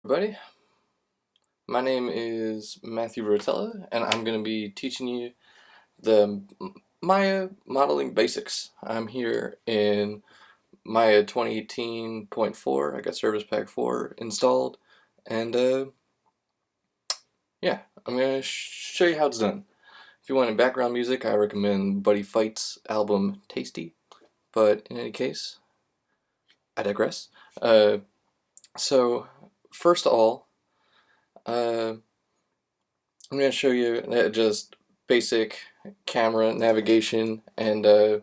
Everybody, my name is Matthew Rotella, and I'm going to be teaching you the Maya modeling basics. I'm here in Maya 2018.4. I got Service Pack 4 installed, and yeah, I'm going to show you how it's done. If you want any background music, I recommend Buddy Fight's album Tasty, but in any case, I digress. So, first of all, I'm going to show you just basic camera navigation, and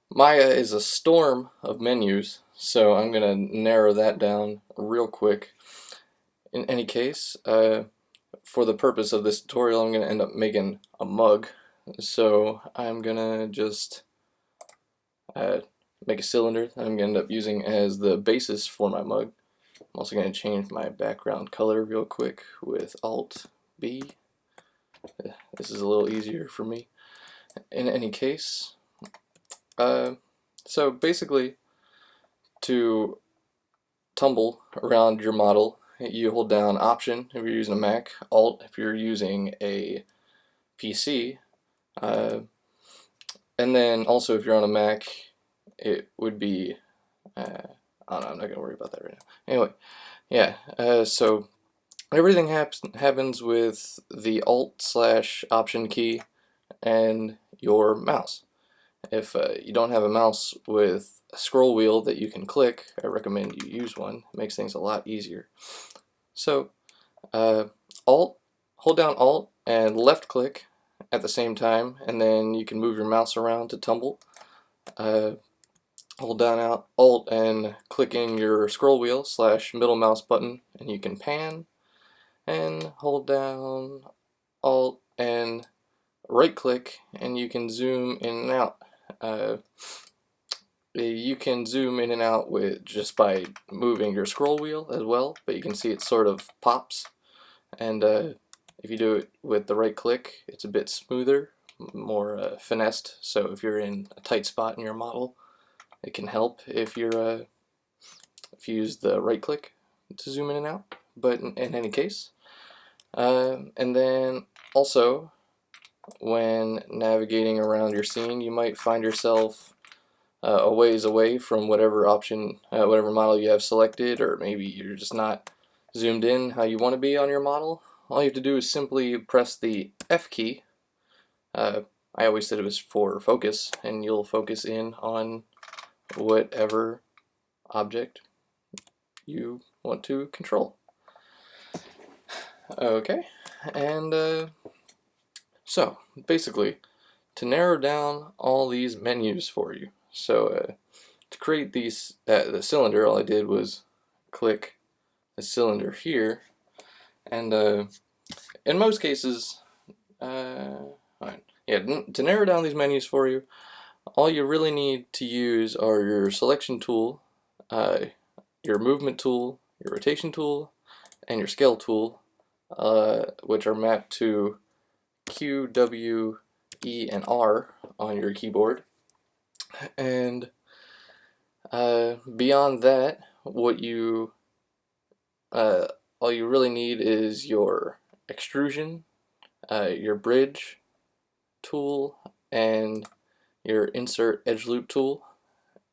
Maya is a storm of menus, so I'm going to narrow that down real quick. In any case, for the purpose of this tutorial, I'm going to end up making a mug, so I'm going to just make a cylinder that I'm going to end up using as the basis for my mug. I'm also going to change my background color real quick with alt+b. This is a little easier for me. In any case, so basically, to tumble around your model, you hold down Option if you're using a Mac, Alt if you're using a PC, and then also if you're on a Mac, it would be, I don't know, I'm not going to worry about that right now. Anyway, yeah, so everything happens with the Alt/Option key and your mouse. If you don't have a mouse with a scroll wheel that you can click, I recommend you use one. It makes things a lot easier. So, hold down Alt and left click at the same time, and then you can move your mouse around to tumble. Hold down Alt and clicking your scroll wheel / middle mouse button, and you can pan, and hold down Alt and right click, and you can zoom in and out. You can zoom in and out with just by moving your scroll wheel as well, but you can see it sort of pops, and if you do it with the right click, it's a bit smoother, more finessed, so if you're in a tight spot in your model, it can help if you use the right click to zoom in and out. But in any case, and then also when navigating around your scene, you might find yourself a ways away from whatever option, whatever model you have selected, or maybe you're just not zoomed in how you want to be on your model. All you have to do is simply press the F key. I always said it was for focus, and you'll focus in on whatever object you want to control. Okay, and so basically, to narrow down all these menus for you, so to create these the cylinder, all I did was click the cylinder here, and in most cases, yeah, to narrow down these menus for you, all you really need to use are your selection tool, your movement tool, your rotation tool, and your scale tool, which are mapped to Q, W, E, and R on your keyboard. And beyond that, what you all you really need is your extrusion, your bridge tool, and your insert edge loop tool.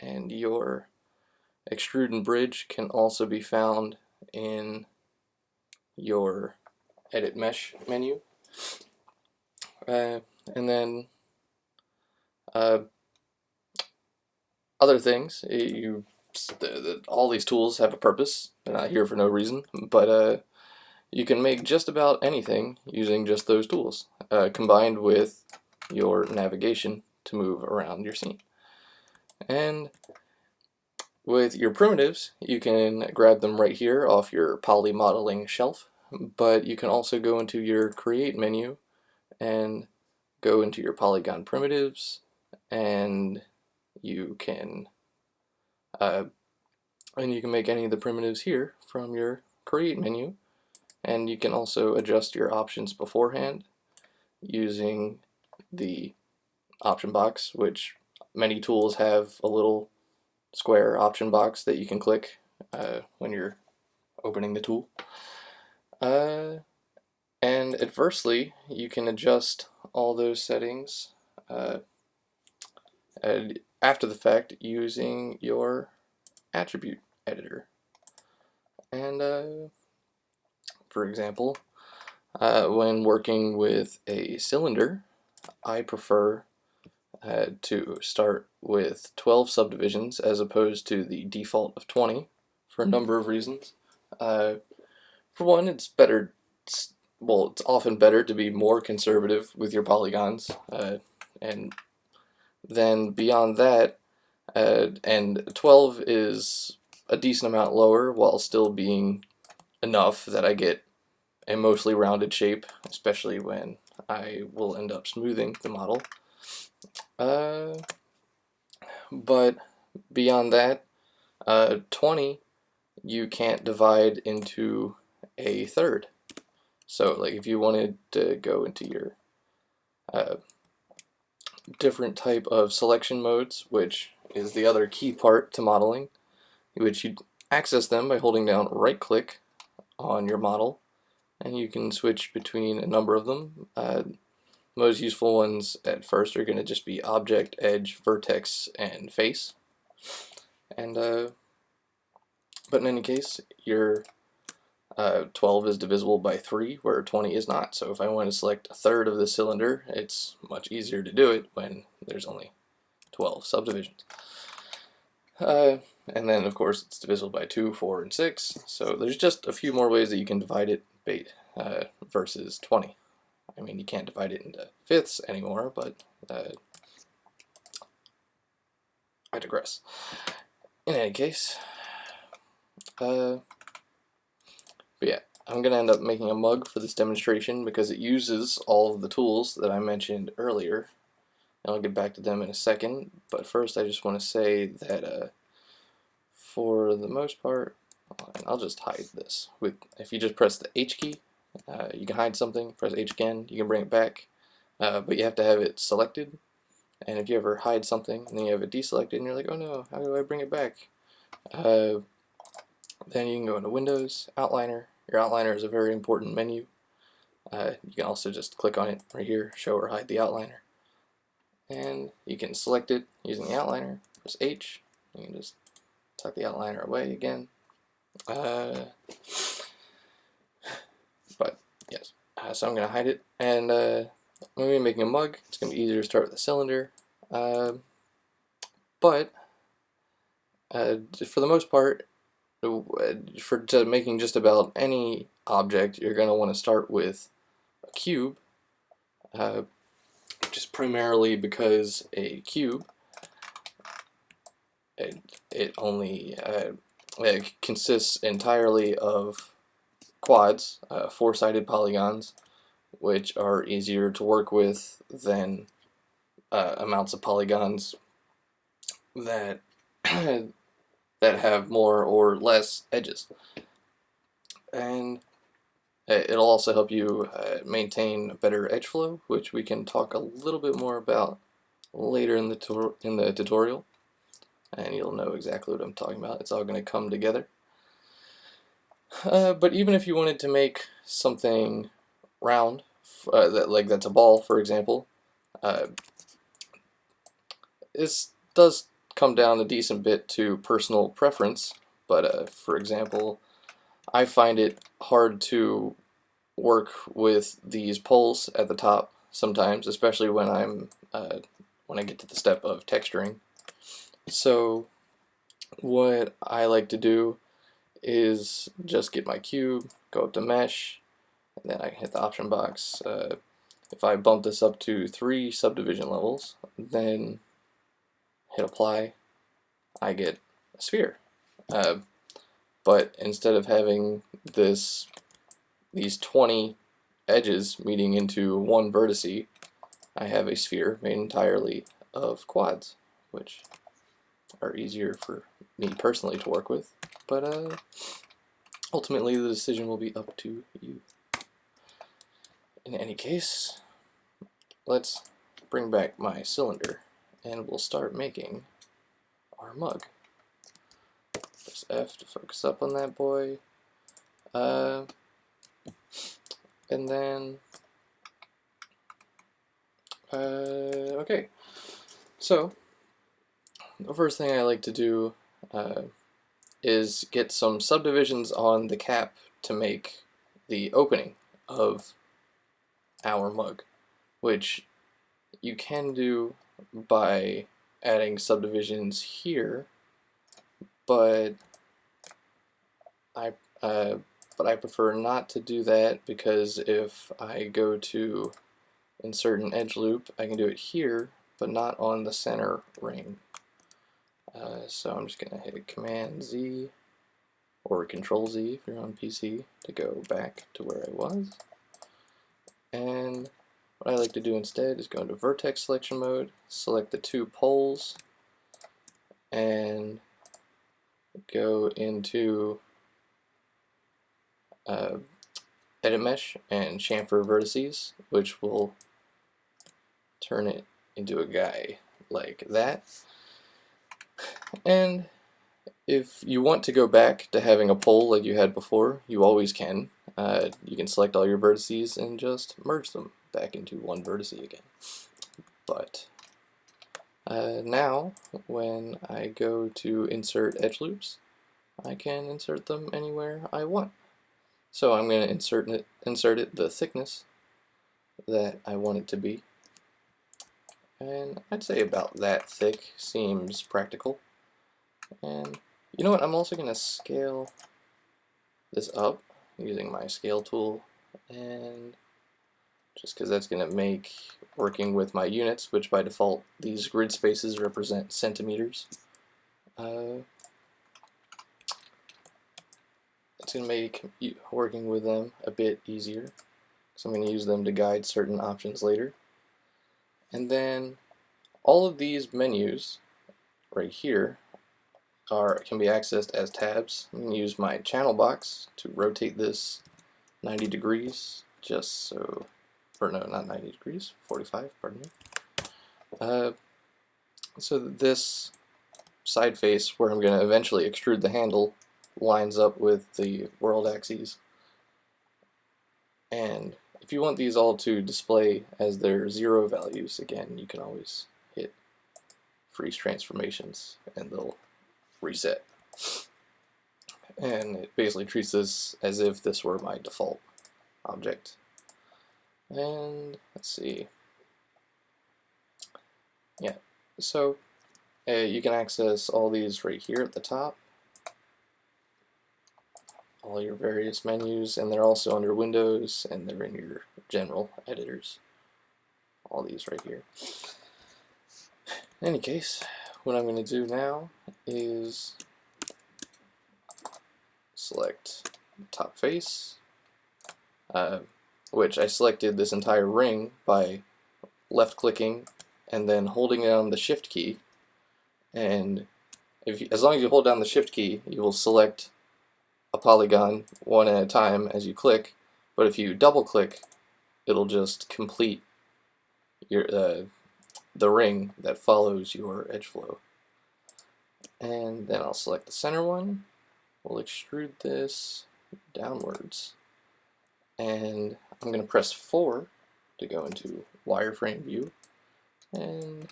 And your extrude and bridge can also be found in your edit mesh menu. And then other things, all these tools have a purpose. They're not here for no reason, but you can make just about anything using just those tools, combined with your navigation to move around your scene. And with your primitives, you can grab them right here off your poly modeling shelf, but you can also go into your create menu and go into your polygon primitives, and you can make any of the primitives here from your create menu, and you can also adjust your options beforehand using the option box, which many tools have a little square option box that you can click when you're opening the tool. And adversely, you can adjust all those settings after the fact using your attribute editor. And for example, when working with a cylinder, I prefer to start with 12 subdivisions as opposed to the default of 20 for a number of reasons. For one, it's better, it's often better to be more conservative with your polygons, and then beyond that, and 12 is a decent amount lower while still being enough that I get a mostly rounded shape, especially when I will end up smoothing the model. But beyond that, 20 you can't divide into a third. So like if you wanted to go into your different type of selection modes, which is the other key part to modeling, which you access them by holding down right click on your model, and you can switch between a number of them. Most useful ones at first are going to just be object, edge, vertex, and face. And but in any case, your 12 is divisible by 3, where 20 is not. So if I want to select a third of the cylinder, it's much easier to do it when there's only 12 subdivisions. And then, of course, it's divisible by 2, 4, and 6. So there's just a few more ways that you can divide it versus 20. I mean, you can't divide it into fifths anymore, but I digress. In any case, but yeah, I'm going to end up making a mug for this demonstration because it uses all of the tools that I mentioned earlier. And I'll get back to them in a second, but first I just want to say that for the most part, and I'll just hide this. If you just press the H key, you can hide something, press H again, you can bring it back, but you have to have it selected. And if you ever hide something and then you have it deselected and you're like, oh no, how do I bring it back? Then you can go into Windows, Outliner. Your Outliner is a very important menu. You can also just click on it right here, show or hide the outliner. And you can select it using the outliner, press H, you can just tuck the outliner away again. But yes, so I'm going to hide it, and I'm going to be making a mug. It's going to be easier to start with a cylinder, but for the most part, for making just about any object, you're going to want to start with a cube, just primarily because a cube, it only it consists entirely of quads, four-sided polygons, which are easier to work with than amounts of polygons that that have more or less edges. And it'll also help you maintain better edge flow, which we can talk a little bit more about later in the tutorial, and you'll know exactly what I'm talking about. It's all going to come together. But even if you wanted to make something round, that's a ball, for example, this does come down a decent bit to personal preference. But for example, I find it hard to work with these poles at the top sometimes, especially when when I get to the step of texturing. So what I like to do is just get my cube, go up to mesh, and then I hit the option box. If I bump this up to 3 subdivision levels, then hit apply, I get a sphere. But instead of having these 20 edges meeting into one vertice, I have a sphere made entirely of quads, which are easier for me personally to work with, but ultimately the decision will be up to you. In any case, let's bring back my cylinder and we'll start making our mug. Press F to focus up on that boy. And then, okay, so the first thing I like to do is get some subdivisions on the cap to make the opening of our mug, which you can do by adding subdivisions here, but I prefer not to do that, because if I go to insert an edge loop, I can do it here, but not on the center ring. So I'm just going to hit Command Z or Control Z if you're on PC to go back to where I was. And what I like to do instead is go into vertex selection mode, select the two poles, and go into edit mesh and chamfer vertices, which will turn it into a guy like that. And if you want to go back to having a pole like you had before, you always can. You can select all your vertices and just merge them back into one vertex again. But now, when I go to insert edge loops, I can insert them anywhere I want. So I'm going to insert it the thickness that I want it to be. And I'd say about that thick seems practical. And you know what, I'm also going to scale this up using my scale tool, and just because that's going to make working with my units, which by default these grid spaces represent centimeters, it's going to make working with them a bit easier, so I'm going to use them to guide certain options later. And then all of these menus right here can be accessed as tabs. I'm going to use my channel box to rotate this 90 degrees, just so, or no, not 90 degrees, 45, pardon me. So that this side face, where I'm going to eventually extrude the handle, lines up with the world axes. And if you want these all to display as their 0 values, again, you can always hit freeze transformations and they'll reset. And it basically treats this as if this were my default object. And let's see. Yeah, so you can access all these right here at the top, all your various menus, and they're also under Windows, and they're in your general editors. All these right here. In any case, what I'm going to do now is select the top face, which I selected this entire ring by left clicking and then holding down the shift key. And as long as you hold down the shift key, you will select a polygon one at a time as you click, but if you double click, it'll just complete your the ring that follows your edge flow. And then I'll select the center one, we'll extrude this downwards, and I'm going to press 4 to go into wireframe view, and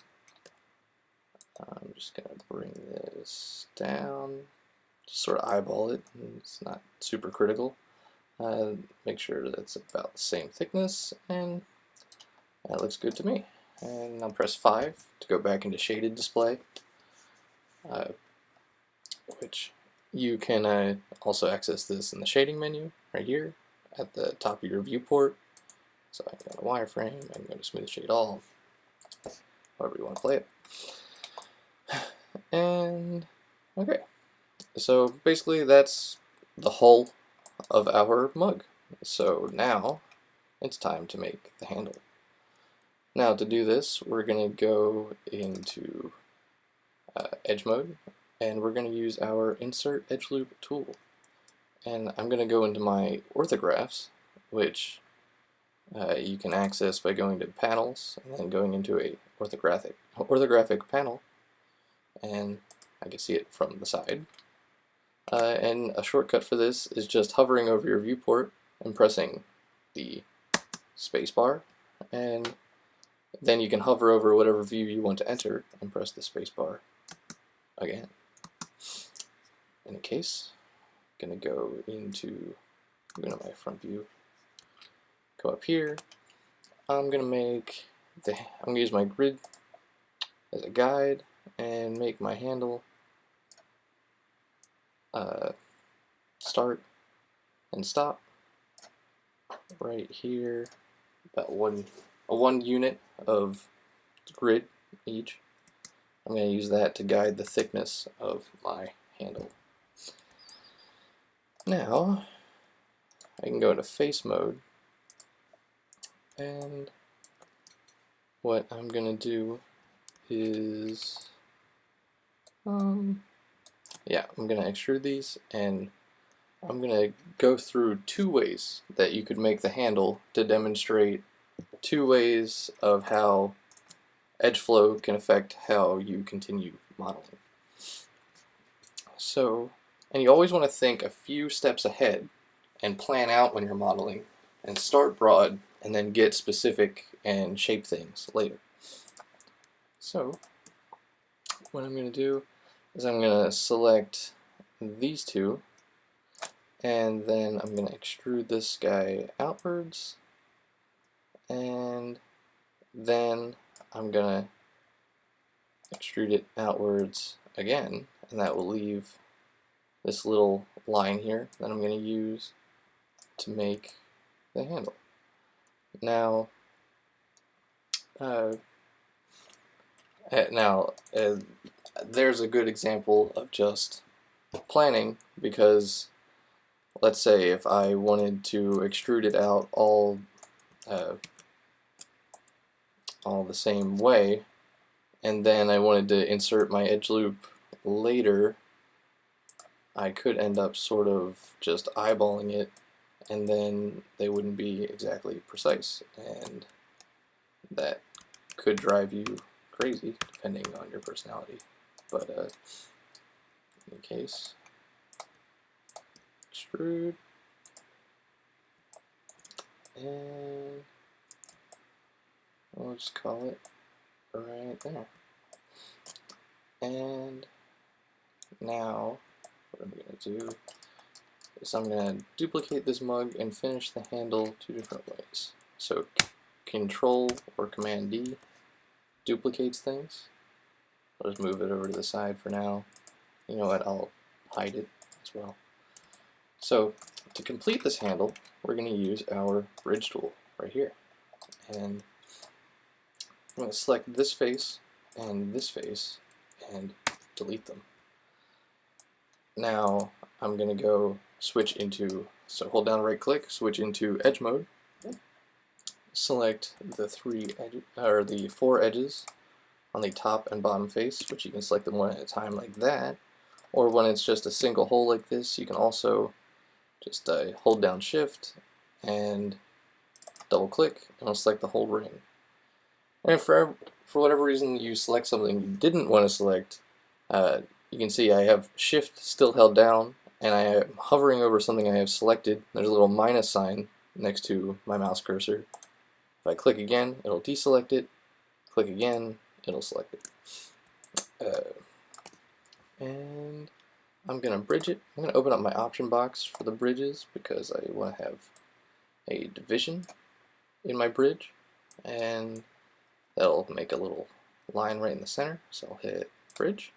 I'm just going to bring this down, just sort of eyeball it, it's not super critical. Make sure that it's about the same thickness, and that looks good to me. And I'll press 5 to go back into shaded display, which you can also access this in the shading menu right here at the top of your viewport. So I can go to wireframe, I can go to smooth shade all, however you want to play it. And okay, so basically that's the hull of our mug. So now it's time to make the handle. Now to do this, we're going to go into edge mode, and we're going to use our insert edge loop tool. And I'm going to go into my orthographs, which you can access by going to panels and then going into a orthographic panel, and I can see it from the side. And a shortcut for this is just hovering over your viewport and pressing the spacebar, and then you can hover over whatever view you want to enter and press the spacebar again. In a case, I'm going to go into my front view, go up here. I'm going to use my grid as a guide and make my handle start and stop right here, about one unit of grid each. I'm going to use that to guide the thickness of my handle. Now I can go into face mode, and what I'm going to do is I'm going to extrude these, and I'm going to go through two ways that you could make the handle to demonstrate two ways of how edge flow can affect how you continue modeling. So, and you always want to think a few steps ahead and plan out when you're modeling, and start broad and then get specific and shape things later. So what I'm going to do is I'm going to select these two, and then I'm going to extrude this guy outwards, and then I'm going to extrude it outwards again, and that will leave this little line here that I'm going to use to make the handle. Now, there's a good example of just planning, because let's say if I wanted to extrude it out all the same way, and then I wanted to insert my edge loop later, I could end up sort of just eyeballing it, and then they wouldn't be exactly precise, and that could drive you crazy depending on your personality. But in any case, extrude, and we'll just call it right there. And now what I'm going to do is I'm going to duplicate this mug and finish the handle two different ways. So Control or Command D duplicates things. I'll just move it over to the side for now. You know what, I'll hide it as well. So to complete this handle, we're going to use our bridge tool right here. And I'm going to select this face and delete them. Now I'm going to go switch into, so hold down right click, switch into edge mode, select the four edges on the top and bottom face, which you can select them one at a time like that, or when it's just a single hole like this, you can also just hold down shift and double click, and it'll select the whole ring. And for whatever reason you select something you didn't want to select, you can see I have shift still held down, and I am hovering over something I have selected. There's a little minus sign next to my mouse cursor. If I click again, it'll deselect it. Click again, it'll select it. And I'm going to bridge it. I'm going to open up my option box for the bridges, because I want to have a division in my bridge, and that'll make a little line right in the center. So I'll hit bridge.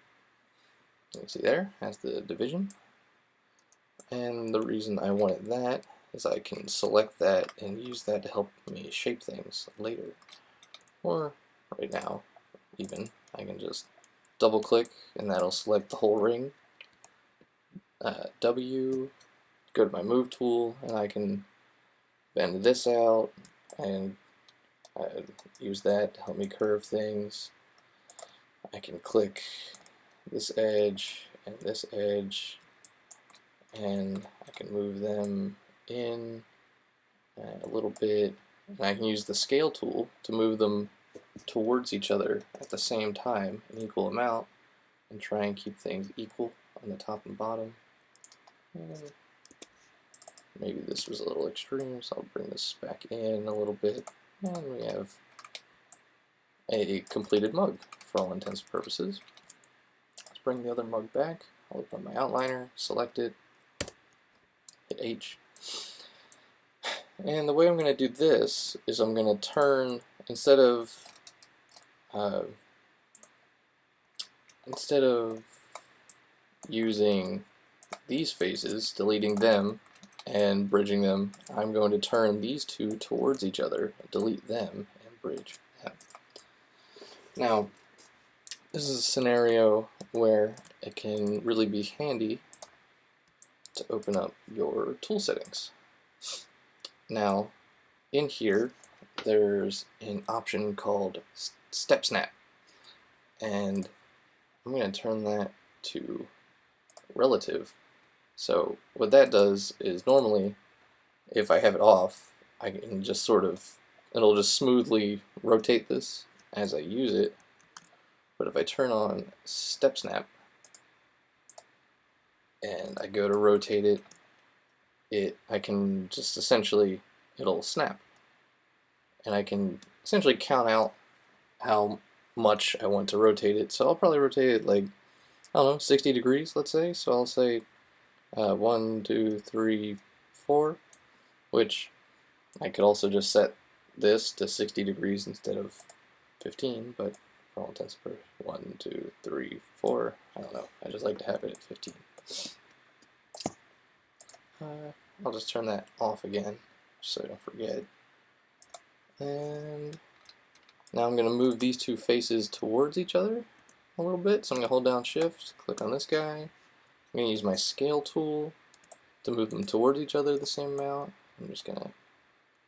You can see there has the division, and the reason I wanted that is I can select that and use that to help me shape things later, or right now even. I can just double click and that'll select the whole ring. W, go to my move tool, and I can bend this out and use that to help me curve things. I can click this edge and this edge, and I can move them in a little bit, and I can use the scale tool to move them towards each other at the same time, an equal amount, and try and keep things equal on the top and bottom. And maybe this was a little extreme, so I'll bring this back in a little bit, and we have a completed mug for all intents and purposes. Let's bring the other mug back. I'll open my outliner, select it, hit H. And the way I'm going to do this is I'm going to turn, instead of using these faces, deleting them and bridging them, I'm going to turn these two towards each other, delete them, and bridge them. Now, this is a scenario where it can really be handy to open up your tool settings. Now, in here, there's an option called Step Snap, and I'm going to turn that to relative. So what that does is normally, if I have it off, I can just sort of, it'll just smoothly rotate this as I use it. But if I turn on Step Snap and I go to rotate it, I can just essentially, it'll snap. And I can essentially count out how much I want to rotate it. So I'll probably rotate it like, I don't know, 60 degrees, let's say. So I'll say 1, 2, 3, 4, which I could also just set this to 60 degrees instead of 15, but for all intents and purposes, 1, 2, 3, 4, I don't know, I just like to have it at 15. I'll just turn that off again, so I don't forget. And now I'm going to move these two faces towards each other a little bit, so I'm going to hold down Shift, click on this guy. I'm going to use my scale tool to move them towards each other the same amount. I'm just going to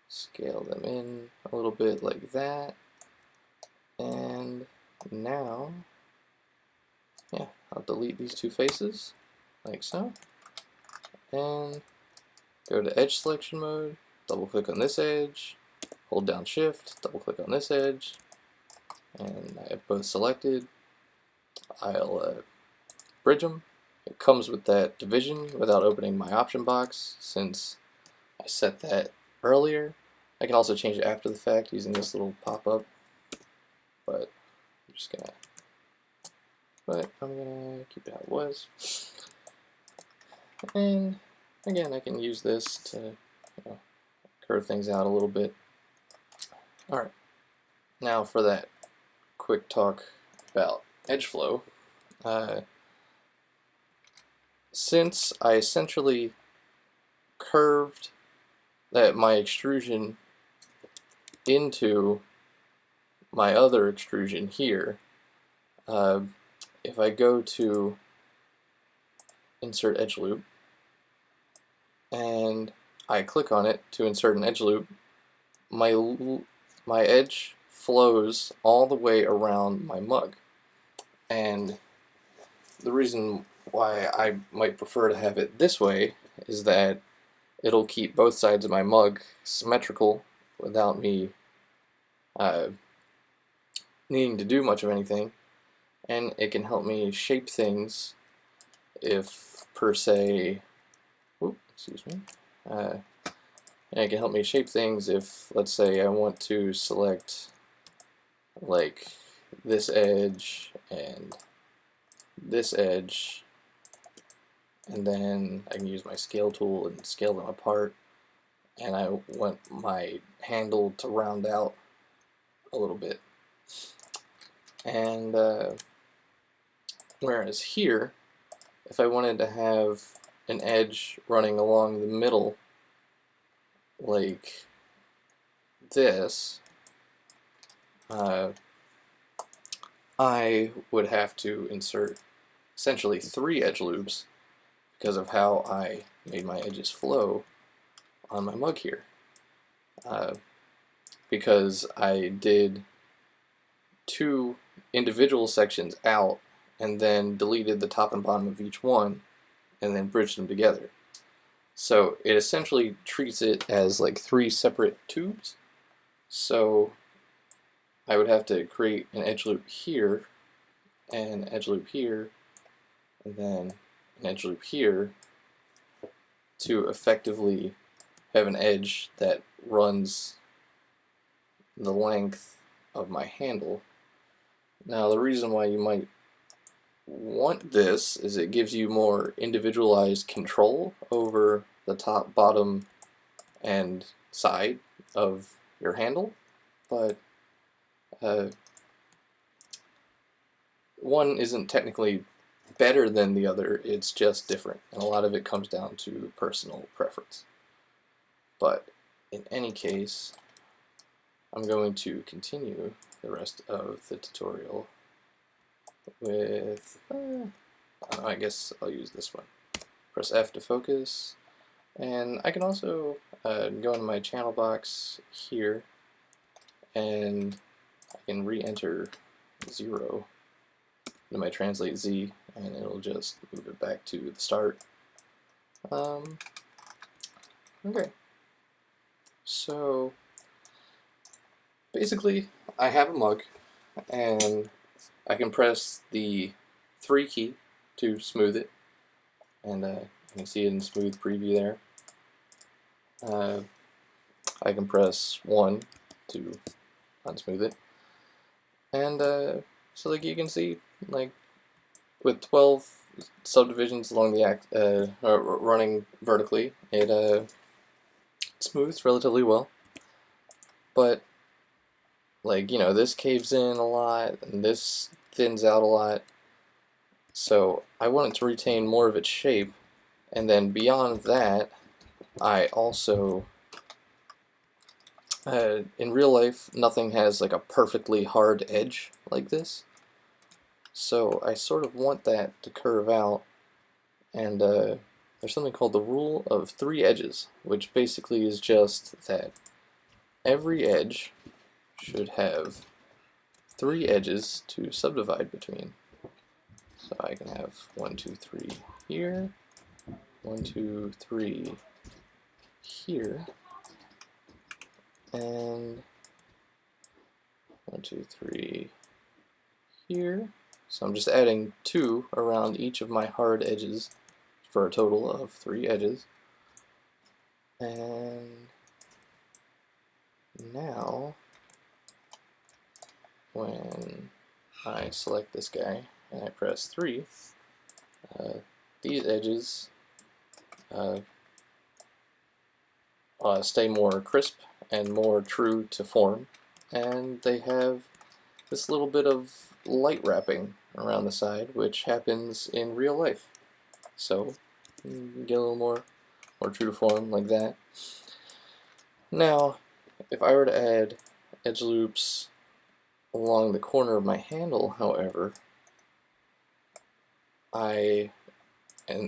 scale them in a little bit like that. And now, yeah, I'll delete these two faces, like so. And go to edge selection mode, double click on this edge, hold down Shift, double click on this edge, and I have both selected. I'll bridge them. It comes with that division without opening my option box since I set that earlier. I can also change it after the fact using this little pop-up, but I'm gonna keep it how it was. And again, I can use this to curve things out a little bit. Alright, now for that quick talk about edge flow. Since I essentially curved my extrusion into my other extrusion here, if I go to insert edge loop and I click on it to insert an edge loop, my edge flows all the way around my mug. And the reason why I might prefer to have it this way is that it'll keep both sides of my mug symmetrical without me needing to do much of anything, and it can help me shape things if, per se, excuse me, and it can help me shape things if, let's say, I want to select like this edge and this edge, and then I can use my scale tool and scale them apart, and I want my handle to round out a little bit. And whereas here, if I wanted to have an edge running along the middle like this, I would have to insert essentially 3 edge loops because of how I made my edges flow on my mug here. Because I did 2 individual sections out and then deleted the top and bottom of each one and then bridged them together. So it essentially treats it as like 3 separate tubes. So I would have to create an edge loop here, and an edge loop here, and then an edge loop here, to effectively have an edge that runs the length of my handle. Now the reason why you might want this is it gives you more individualized control over the top, bottom, and side of your handle, but one isn't technically better than the other, it's just different, and a lot of it comes down to personal preference. But in any case, I'm going to continue the rest of the tutorial with, I guess I'll use this one. Press F to focus, and I can also go into my channel box here, and I can re-enter 0 into my translate Z, and it'll just move it back to the start. Okay, so basically I have a mug, and I can press the 3 key to smooth it, and you can see it in smooth preview there. I can press 1 to unsmooth it, and so like you can see, like with 12 subdivisions along the running vertically, it smooths relatively well. But like, you know, this caves in a lot and this thins out a lot, so I want it to retain more of its shape. And then beyond that, I also in real life, nothing has like a perfectly hard edge like this, so I sort of want that to curve out. And there's something called the rule of 3 edges, which basically is just that every edge should have 3 edges to subdivide between. So I can have 1, 2, 3 here, 1, 2, 3 here, and 1, 2, 3 here. So I'm just adding 2 around each of my hard edges for a total of 3 edges. And now when I select this guy and I press 3, these edges stay more crisp and more true to form, and they have this little bit of light wrapping around the side, which happens in real life. So you get a little more true to form like that. Now, if I were to add edge loops along the corner of my handle, however,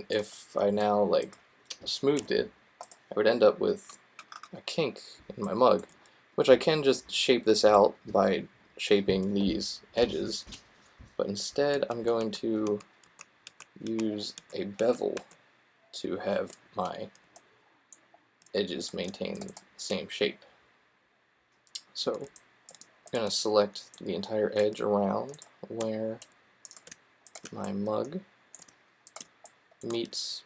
if I now like smoothed it, I would end up with a kink in my mug, which I can just shape this out by shaping these edges, but instead I'm going to use a bevel to have my edges maintain the same shape. So I'm going to select the entire edge around where my mug meets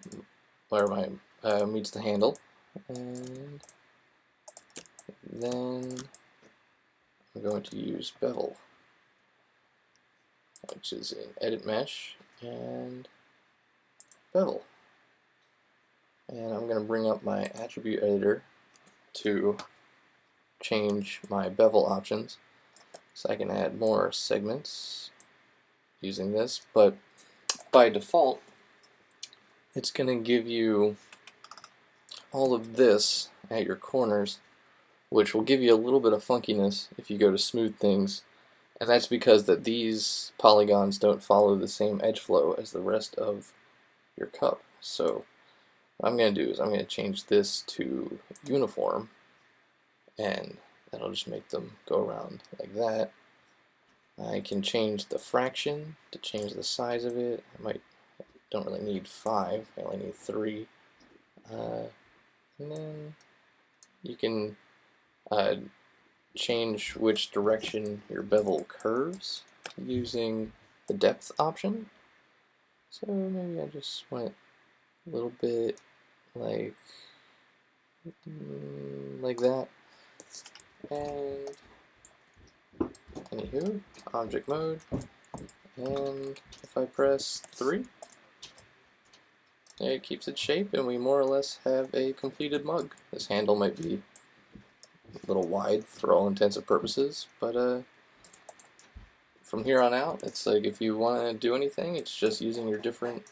meets the handle, and then I'm going to use Bevel, which is in Edit Mesh and Bevel. And I'm going to bring up my attribute editor to change my bevel options, so I can add more segments using this, but by default it's going to give you all of this at your corners, which will give you a little bit of funkiness if you go to smooth things, and that's because that these polygons don't follow the same edge flow as the rest of your cup. So what I'm going to do is I'm going to change this to uniform, and that'll just make them go around like that. I can change the fraction to change the size of it. Don't really need 5, I only need 3. And then you can change which direction your bevel curves using the depth option. So maybe I just want it a little bit like that. And anywho, object mode, and if I press 3, it keeps its shape, and we more or less have a completed mug. This handle might be a little wide for all intents and purposes, but from here on out, it's like if you want to do anything, it's just using your different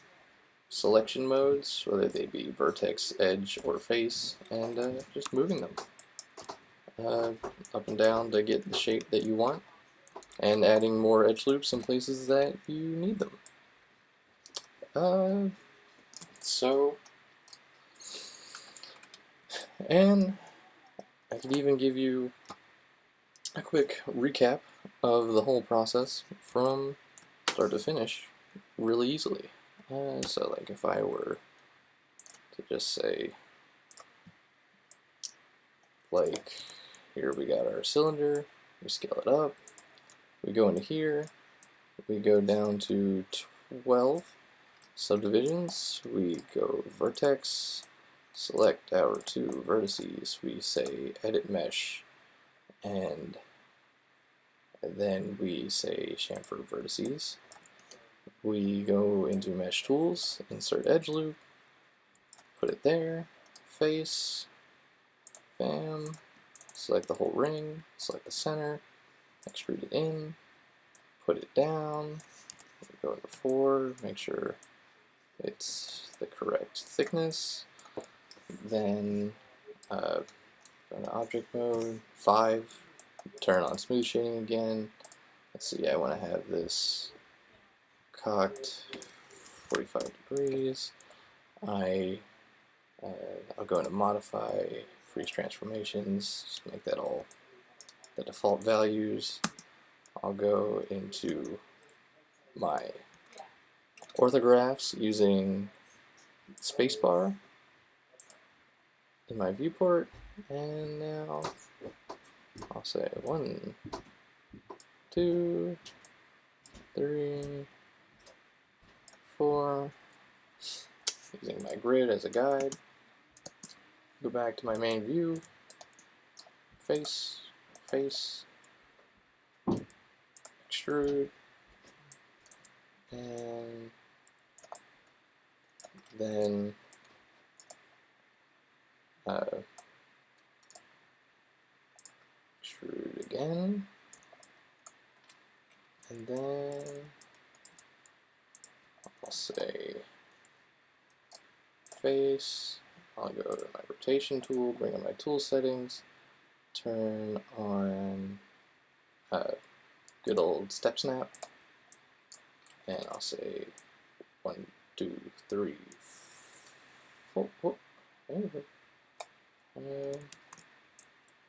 selection modes, whether they be vertex, edge, or face, and just moving them up and down to get the shape that you want, and adding more edge loops in places that you need them. And I could even give you a quick recap of the whole process from start to finish really easily. So like if I were to just say, like, here we got our cylinder, we scale it up, we go into here, we go down to 12 subdivisions, we go vertex, select our 2 vertices, we say edit mesh, and then we say chamfer vertices. We go into mesh tools, insert edge loop, put it there, face, bam, select the whole ring, select the center, extrude it in, put it down, go into 4, make sure it's the correct thickness, then go into object mode, 5, turn on smooth shading again. Let's see, I want to have this cocked 45 degrees. I'll go into modify, freeze transformations, just make that all the default values. I'll go into my orthographs using spacebar in my viewport, and now I'll say 1, 2, 3, 4, using my grid as a guide. Go back to my main view, face, face, extrude, and then extrude again, and then I'll say face. I'll go to my rotation tool, bring in my tool settings, turn on good old step snap, and I'll say 1, 2, 3, 4.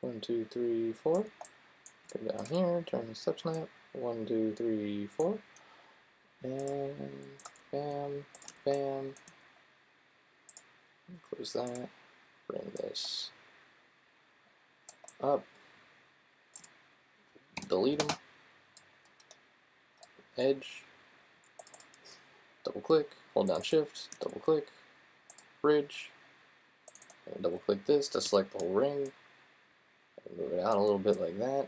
1, 2, 3, 4. Go down here, turn the step snap. 1, 2, 3, 4, and bam, bam. Close that. Bring this up. Delete them. Edge. Double click. Hold down Shift. Double click. Bridge. And double click this to select the whole ring. And move it out a little bit like that.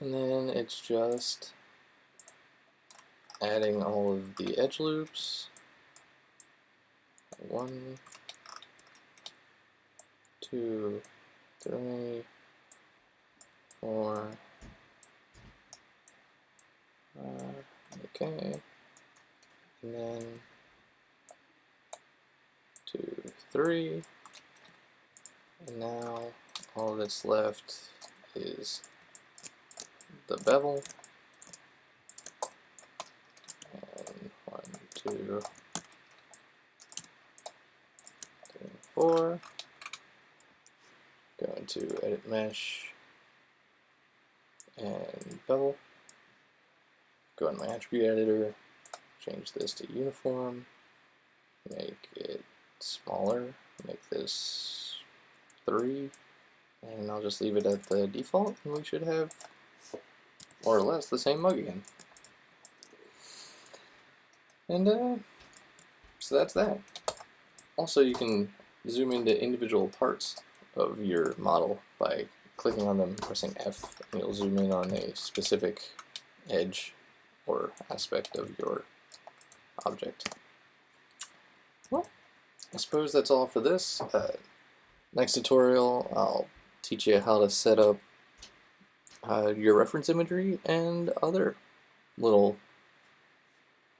And then it's just adding all of the edge loops. 1, 2, 3, 4. Okay. And then 2, 3. And now all that's left is the bevel. And 1, 2, 3, 4. Go into edit mesh and bevel. Go in my attribute editor, change this to uniform, make it smaller, make this 3, and I'll just leave it at the default, and we should have more or less the same mug again. And so that's that. Also, you can zoom into individual parts of your model by clicking on them, pressing F, and you'll zoom in on a specific edge or aspect of your object. Well, I suppose that's all for this. Next tutorial, I'll teach you how to set up your reference imagery and other little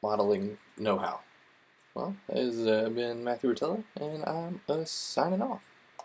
modeling know-how. Well, this has been Matthew Rotella, and I'm signing off.